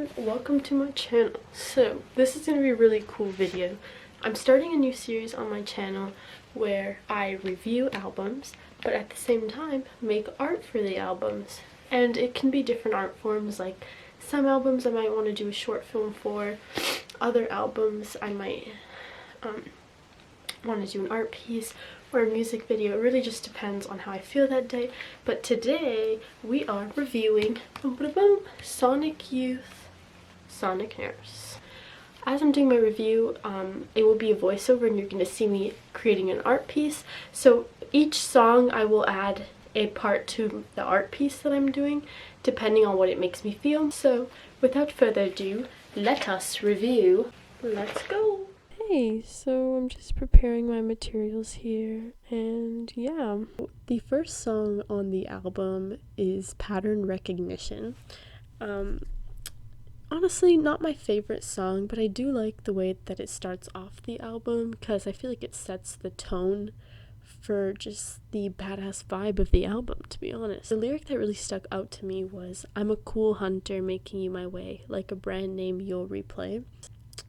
everyone, welcome to my channel. So this is going to be a really cool video. I'm starting a new series on my channel where I review albums, but at the same time make art for the albums. And it can be different art forms, like some albums I might want to do a short film for, other albums I might want to do an art piece or a music video. It really just depends on how I feel that day. But today we are reviewing Sonic Youth, Sonic Nurse. As I'm doing my review, it will be a voiceover and you're going to see me creating an art piece. So each song I will add a part to the art piece that I'm doing, depending on what it makes me feel. So without further ado, let us review. Let's go! Hey, so I'm just preparing my materials here, and yeah. The first song on the album is Pattern Recognition. Honestly, not my favorite song, but I do like the way that it starts off the album, because I feel like it sets the tone for just the badass vibe of the album, to be honest. The lyric that really stuck out to me was, "I'm a cool hunter making you my way, like a brand name you'll replay."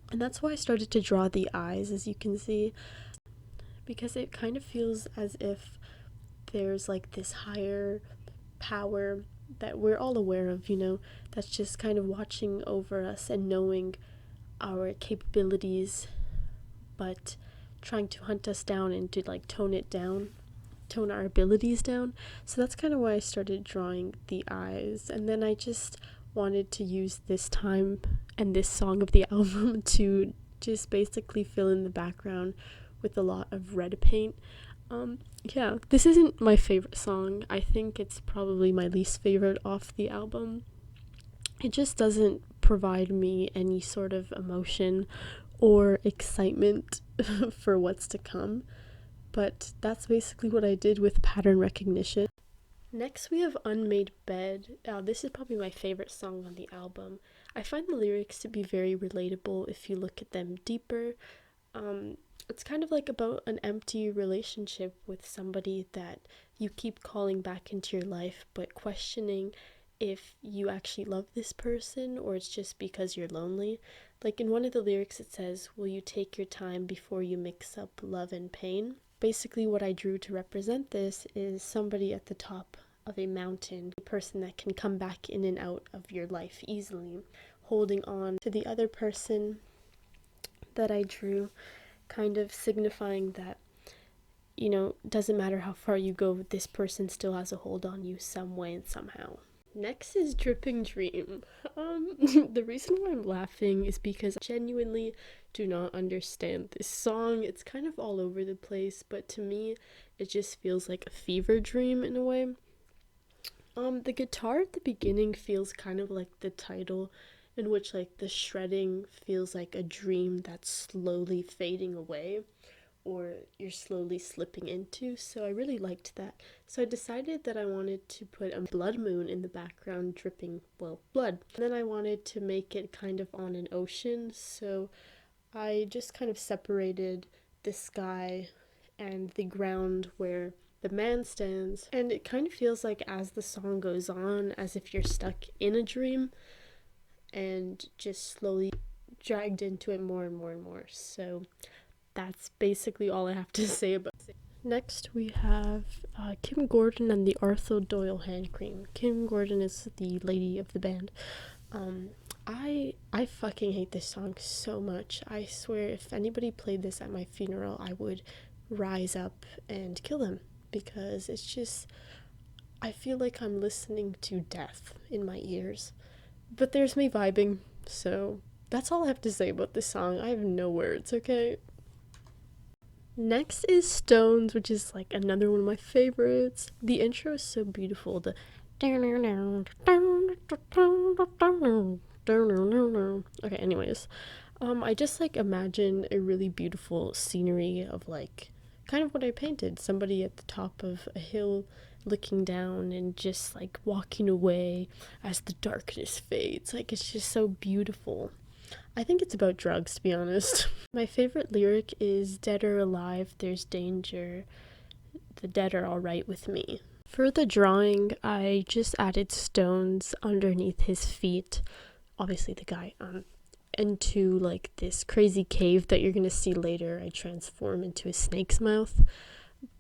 And that's why I started to draw the eyes, as you can see, because it kind of feels as if there's like this higher power that we're all aware of, that's just kind of watching over us and knowing our capabilities, but trying to hunt us down and to like tone our abilities down. So that's kind of why I started drawing the eyes, and then I just wanted to use this time and this song of the album to just basically fill in the background with a lot of red paint. Yeah, this isn't my favorite song. I think it's probably my least favorite off the album. It just doesn't provide me any sort of emotion or excitement for what's to come. But that's basically what I did with Pattern Recognition. Next we have Unmade Bed. This is probably my favorite song on the album. I find the lyrics to be very relatable if you look at them deeper. It's kind of like about an empty relationship with somebody that you keep calling back into your life, but questioning if you actually love this person or it's just because you're lonely. Like in one of the lyrics it says, "Will you take your time before you mix up love and pain?" Basically what I drew to represent this is somebody at the top of a mountain, a person that can come back in and out of your life easily, holding on to the other person that I drew, kind of signifying that, doesn't matter how far you go, this person still has a hold on you some way and somehow. Next is Dripping Dream. The reason why I'm laughing is because I genuinely do not understand this song. It's kind of all over the place, but to me, it just feels like a fever dream in a way. The guitar at the beginning feels kind of like the title, in which like the shredding feels like a dream that's slowly fading away, or you're slowly slipping into, so I really liked that. So I decided that I wanted to put a blood moon in the background dripping, blood. And then I wanted to make it kind of on an ocean, so I just kind of separated the sky and the ground where the man stands, and it kind of feels like as the song goes on, as if you're stuck in a dream and just slowly dragged into it more and more and more. So that's basically all I have to say about it. Next we have Kim Gordon and the Arthur Doyle hand cream. Kim Gordon is the lady of the band. I fucking hate this song so much. I swear if anybody played this at my funeral, I would rise up and kill them, because it's just, I feel like I'm listening to death in my ears. But there's me vibing, so that's all I have to say about this song. I have no words, okay? Next is Stones, which is like another one of my favorites. The intro is so beautiful. Okay, anyways. I just like imagine a really beautiful scenery of like kind of what I painted. Somebody at the top of a hill looking down and just like walking away as the darkness fades. Like, it's just so beautiful. I think it's about drugs, to be honest. My favorite lyric is, "Dead or alive, there's danger. The dead are alright with me." For the drawing, I just added stones underneath his feet. obviously the guy, into like this crazy cave that you're gonna see later. I transform into a snake's mouth.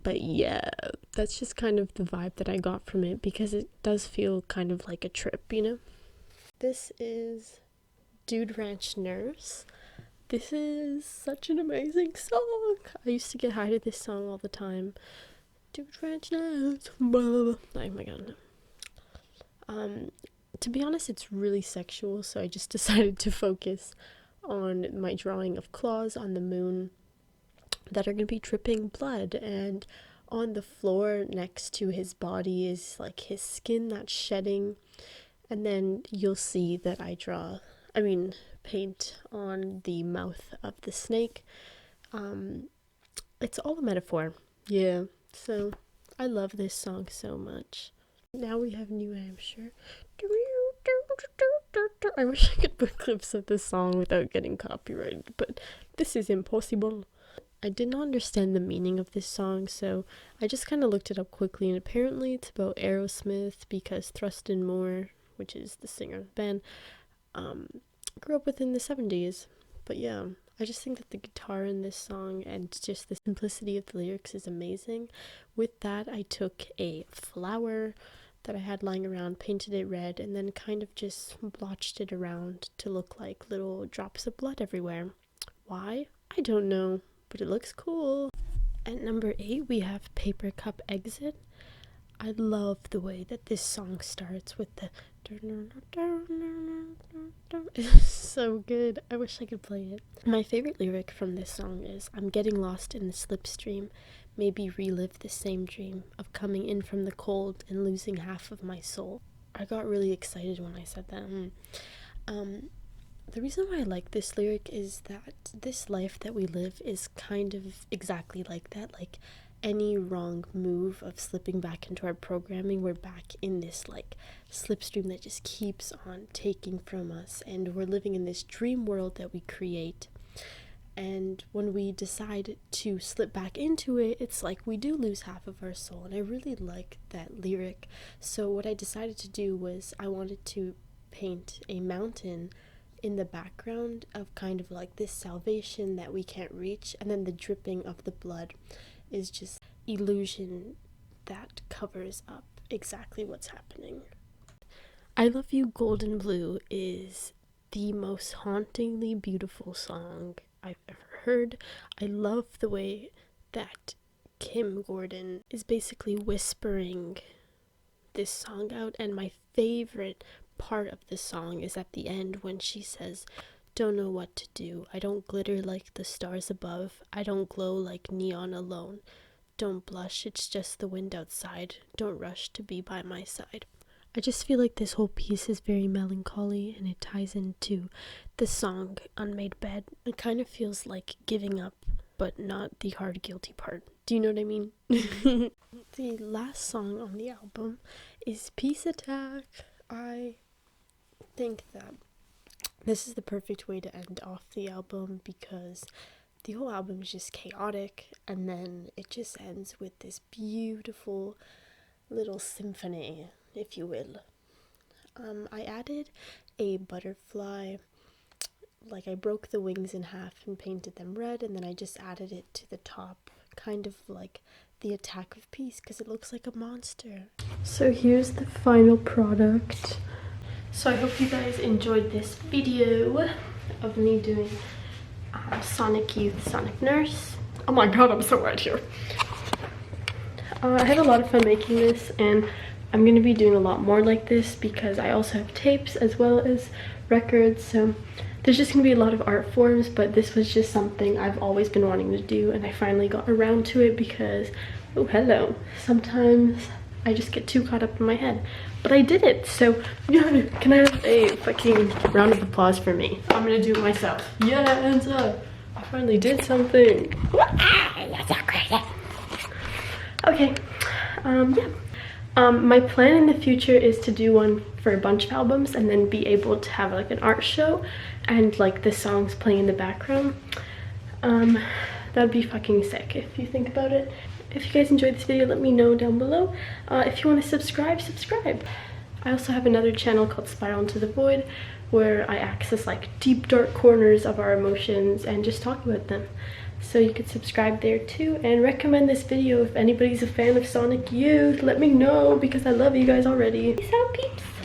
But yeah, that's just kind of the vibe that I got from it, because it does feel kind of like a trip, you know? This is Dude Ranch Nurse. This is such an amazing song. I used to get high to this song all the time. Dude Ranch Nurse. Oh my god. To be honest, it's really sexual, so I just decided to focus on my drawing of claws on the moon that are going to be dripping blood, and on the floor next to his body is like his skin that's shedding, and then you'll see that I paint on the mouth of the snake. It's all a metaphor. Yeah, so I love this song so much. Now we have New Hampshire. I wish I could put clips of this song without getting copyrighted, but this is impossible. I did not understand the meaning of this song, so I just kind of looked it up quickly, and apparently it's about Aerosmith, because Thruston Moore, which is the singer of the band, grew up within the 70s. But yeah, I just think that the guitar in this song and just the simplicity of the lyrics is amazing. With that, I took a flower that I had lying around, painted it red, and then kind of just blotched it around to look like little drops of blood everywhere. Why? I don't know, but it looks cool. At number 8, we have Paper Cup Exit. I love the way that this song starts with the it's so good. I wish I could play it. My favorite lyric from this song is, "I'm getting lost in the slipstream, maybe relive the same dream of coming in from the cold and losing half of my soul." I got really excited when I said that. The reason why I like this lyric is that this life that we live is kind of exactly like that. Like, any wrong move of slipping back into our programming, we're back in this like slipstream that just keeps on taking from us, and we're living in this dream world that we create. And when we decide to slip back into it, it's like we do lose half of our soul, and I really like that lyric. So what I decided to do was I wanted to paint a mountain in the background of kind of like this salvation that we can't reach, and then the dripping of the blood is just illusion that covers up exactly what's happening. I Love You Golden Blue is the most hauntingly beautiful song I've ever heard. I love the way that Kim Gordon is basically whispering this song out, and my favorite part of the song is at the end when she says, "Don't know what to do. I don't glitter like the stars above. I don't glow like neon alone. Don't blush, it's just the wind outside. Don't rush to be by my side." I just feel like this whole piece is very melancholy, and it ties into the song Unmade Bed. It kind of feels like giving up, but not the hard guilty part. Do you know what I mean? The last song on the album is Peace Attack. I think that this is the perfect way to end off the album, because the whole album is just chaotic, and then it just ends with this beautiful little symphony, if you will. I added a butterfly, like I broke the wings in half and painted them red, and then I just added it to the top, kind of like the attack of peace, because it looks like a monster. So here's the final product. So I hope you guys enjoyed this video of me doing Sonic Youth, Sonic Nurse. Oh my god, I'm so wet here. I had a lot of fun making this, and I'm going to be doing a lot more like this because I also have tapes as well as records, so there's just going to be a lot of art forms, but this was just something I've always been wanting to do, and I finally got around to it because, oh hello, sometimes I just get too caught up in my head. But I did it, so yeah, can I have a fucking round of applause for me? I'm gonna do it myself. Yeah, hands up. I finally did something. That's so crazy. Okay, yeah. My plan in the future is to do one for a bunch of albums and then be able to have like an art show and like the songs playing in the background. That'd be fucking sick if you think about it. If you guys enjoyed this video, let me know down below. If you want to subscribe. I also have another channel called Spiral Into the Void where I access like deep dark corners of our emotions and just talk about them. So you could subscribe there too, and recommend this video if anybody's a fan of Sonic Youth. Let me know because I love you guys already. Peace out, peeps.